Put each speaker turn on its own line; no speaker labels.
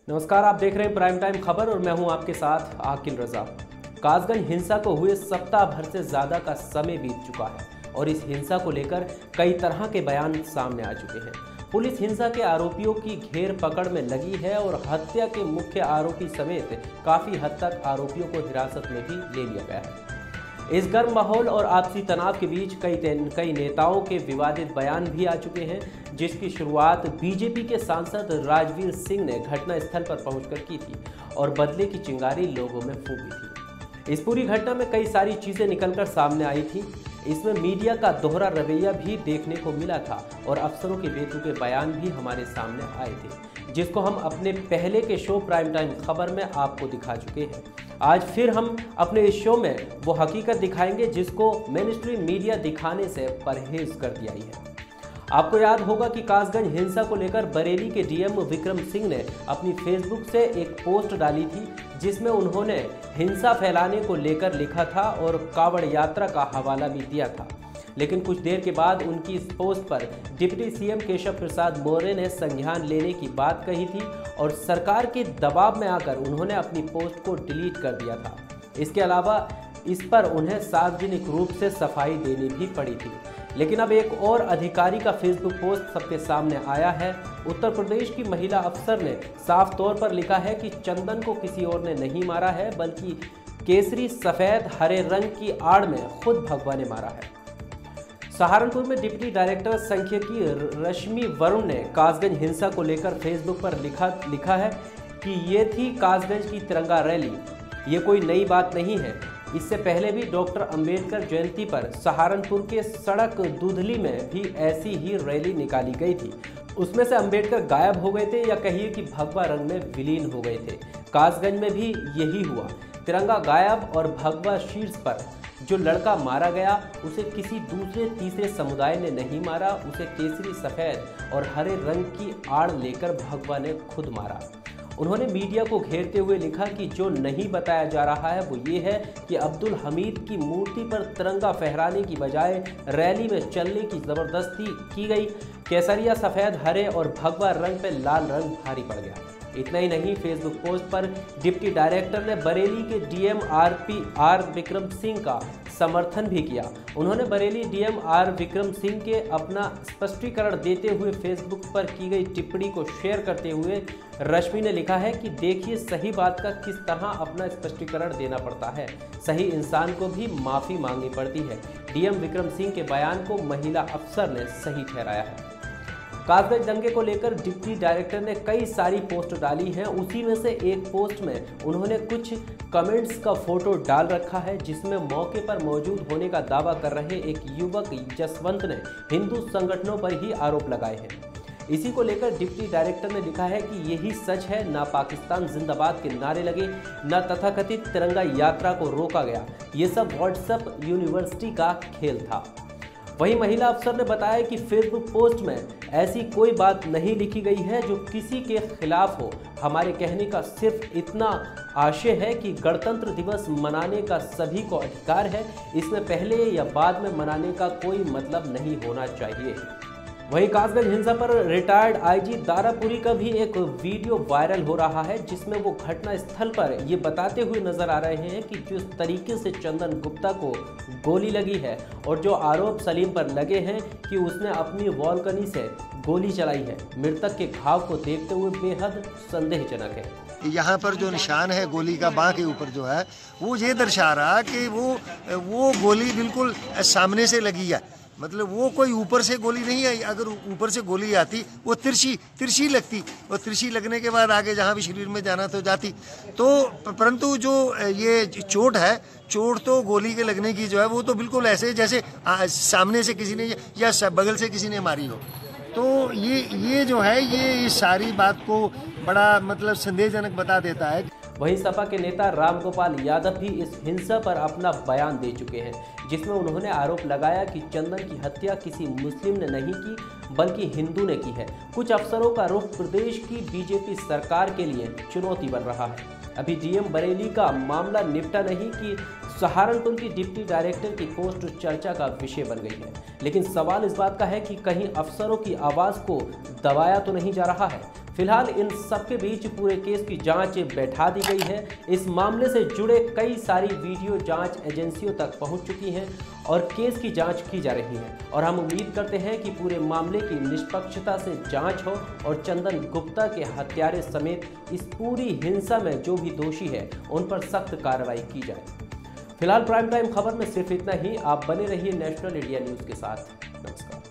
नमस्कार, आप देख रहे हैं प्राइम टाइम खबर और मैं हूं आपके साथ आकिल रजा। कासगंज हिंसा को हुए सप्ताह भर से ज्यादा का समय बीत चुका है और इस हिंसा को लेकर कई तरह के बयान सामने आ चुके हैं। पुलिस हिंसा के आरोपियों की घेर पकड़ में लगी है और हत्या के मुख्य आरोपी समेत काफी हद तक आरोपियों को हिरासत में भी ले लिया गया है। इस गर्म माहौल और आपसी तनाव के बीच कई नेताओं के विवादित बयान भी आ चुके हैं, जिसकी शुरुआत बीजेपी के सांसद राजवीर सिंह ने घटनास्थल पर पहुंचकर की थी और बदले की चिंगारी लोगों में फूंकी थी। इस पूरी घटना में कई सारी चीजें निकलकर सामने आई थी। इसमें मीडिया का दोहरा रवैया भी देखने को मिला था और अफसरों के बेतुके बयान भी हमारे सामने आए थे, जिसको हम अपने पहले के शो प्राइम टाइम खबर में आपको दिखा चुके हैं। आज फिर हम अपने इस शो में वो हकीकत दिखाएंगे जिसको मेनस्ट्रीम मीडिया दिखाने से परहेज कर दिया है। आपको याद होगा कि कासगंज हिंसा को लेकर बरेली के डीएम विक्रम सिंह ने अपनी फेसबुक से एक पोस्ट डाली थी, जिसमें उन्होंने हिंसा फैलाने को लेकर लिखा था और कावड़ यात्रा का हवाला भी दिया था। लेकिन कुछ देर के बाद उनकी इस पोस्ट पर डिप्टी सीएम केशव प्रसाद मौर्य ने संज्ञान लेने की बात कही थी और सरकार के दबाव में आकर उन्होंने अपनी पोस्ट को डिलीट कर दिया था। इसके अलावा इस पर उन्हें सार्वजनिक रूप से सफाई देनी भी पड़ी थी। लेकिन अब एक और अधिकारी का फेसबुक पोस्ट सबके सामने आया है। उत्तर प्रदेश की महिला अफसर ने साफ तौर पर लिखा है कि चंदन को किसी और ने नहीं मारा है, बल्कि केसरी सफेद हरे रंग की आड़ में खुद भगवा ने मारा है। सहारनपुर में डिप्टी डायरेक्टर सांख्यिकी रश्मि वरुण ने कासगंज हिंसा को लेकर फेसबुक पर लिखा है कि ये थी कासगंज की तिरंगा रैली। ये कोई नई बात नहीं है। इससे पहले भी डॉक्टर अंबेडकर जयंती पर सहारनपुर के सड़क दूधली में भी ऐसी ही रैली निकाली गई थी। उसमें से अंबेडकर गायब हो गए थे या कहिए कि भगवा रंग में विलीन हो गए थे। कासगंज में भी यही हुआ। तिरंगा गायब और भगवा शीर्ष पर। जो लड़का मारा गया उसे किसी दूसरे तीसरे समुदाय ने नहीं मारा, उसे केसरी सफेद और हरे रंग की आड़ लेकर भगवा ने खुद मारा। उन्होंने मीडिया को घेरते हुए लिखा कि जो नहीं बताया जा रहा है वो ये है कि अब्दुल हमीद की मूर्ति पर तिरंगा फहराने की बजाय रैली में चलने की जबरदस्ती की गई। केसरिया सफेद हरे और भगवा रंग पे लाल रंग भारी पड़ गया। इतना ही नहीं, फेसबुक पोस्ट पर डिप्टी डायरेक्टर ने बरेली के डीएम आर विक्रम सिंह का समर्थन भी किया। उन्होंने बरेली डीएम आर विक्रम सिंह के अपना स्पष्टीकरण देते हुए फेसबुक पर की गई टिप्पणी को शेयर करते हुए रश्मि ने लिखा है कि देखिए, सही बात का किस तरह अपना स्पष्टीकरण देना पड़ता है। सही इंसान को भी माफ़ी मांगनी पड़ती है। डीएम विक्रम सिंह के बयान को महिला अफसर ने सही ठहराया है। कासगंज दंगे को लेकर डिप्टी डायरेक्टर ने कई सारी पोस्ट डाली हैं। उसी में से एक पोस्ट में उन्होंने कुछ कमेंट्स का फोटो डाल रखा है, जिसमें मौके पर मौजूद होने का दावा कर रहे एक युवक जसवंत ने हिंदू संगठनों पर ही आरोप लगाए हैं। इसी को लेकर डिप्टी डायरेक्टर ने लिखा है कि यही सच है, ना पाकिस्तान जिंदाबाद के नारे लगे, ना तथाकथित तिरंगा यात्रा को रोका गया। ये सब व्हाट्सएप यूनिवर्सिटी का खेल था। वहीं महिला अफसर ने बताया कि फेसबुक पोस्ट में ऐसी कोई बात नहीं लिखी गई है जो किसी के खिलाफ हो। हमारे कहने का सिर्फ इतना आशय है कि गणतंत्र दिवस मनाने का सभी को अधिकार है। इसमें पहले या बाद में मनाने का कोई मतलब नहीं होना चाहिए। वहीं कासगंज हिंसा पर रिटायर्ड आईजी दारापुरी का भी एक वीडियो वायरल हो रहा है, जिसमें वो घटना स्थल पर ये बताते हुए नजर आ रहे हैं कि जिस तरीके से चंदन गुप्ता को गोली लगी है और जो आरोप सलीम पर लगे हैं कि उसने अपनी बालकनी से गोली चलाई है, मृतक के घाव को देखते हुए बेहद संदेहजनक है।
यहाँ पर जो निशान है गोली का बाँ के ऊपर जो है, वो ये दर्शा रहा कि वो गोली बिल्कुल सामने से लगी है। मतलब वो कोई ऊपर से गोली नहीं आई। अगर ऊपर से गोली आती वो तिरछी लगती, और तिरछी लगने के बाद आगे जहाँ भी शरीर में जाना तो जाती। तो परंतु जो ये चोट है, चोट तो गोली के लगने की जो है वो तो बिल्कुल ऐसे जैसे सामने से किसी ने या बगल से किसी ने मारी हो। तो ये जो है ये सारी बात को बड़ा मतलब संदेहजनक बता देता है।
वहीं सपा के नेता रामगोपाल यादव भी इस हिंसा पर अपना बयान दे चुके हैं, जिसमें उन्होंने आरोप लगाया कि चंदन की हत्या किसी मुस्लिम ने नहीं की बल्कि हिंदू ने की है। कुछ अफसरों का रुख प्रदेश की बीजेपी सरकार के लिए चुनौती बन रहा है। अभी डीएम बरेली का मामला निपटा नहीं कि सहारनपुर की डिप्टी डायरेक्टर की पोस्ट चर्चा का विषय बन गई है। लेकिन सवाल इस बात का है कि कहीं अफसरों की आवाज़ को दबाया तो नहीं जा रहा है। फिलहाल इन सबके बीच पूरे केस की जांच बैठा दी गई है। इस मामले से जुड़े कई सारी वीडियो जांच एजेंसियों तक पहुंच चुकी हैं और केस की जांच की जा रही है और हम उम्मीद करते हैं कि पूरे मामले की निष्पक्षता से जांच हो और चंदन गुप्ता के हत्यारे समेत इस पूरी हिंसा में जो भी दोषी है उन पर सख्त कार्रवाई की जाए। फिलहाल प्राइम टाइम खबर में सिर्फ इतना ही। आप बने रहिए नेशनल इंडिया न्यूज़ के साथ। नमस्कार।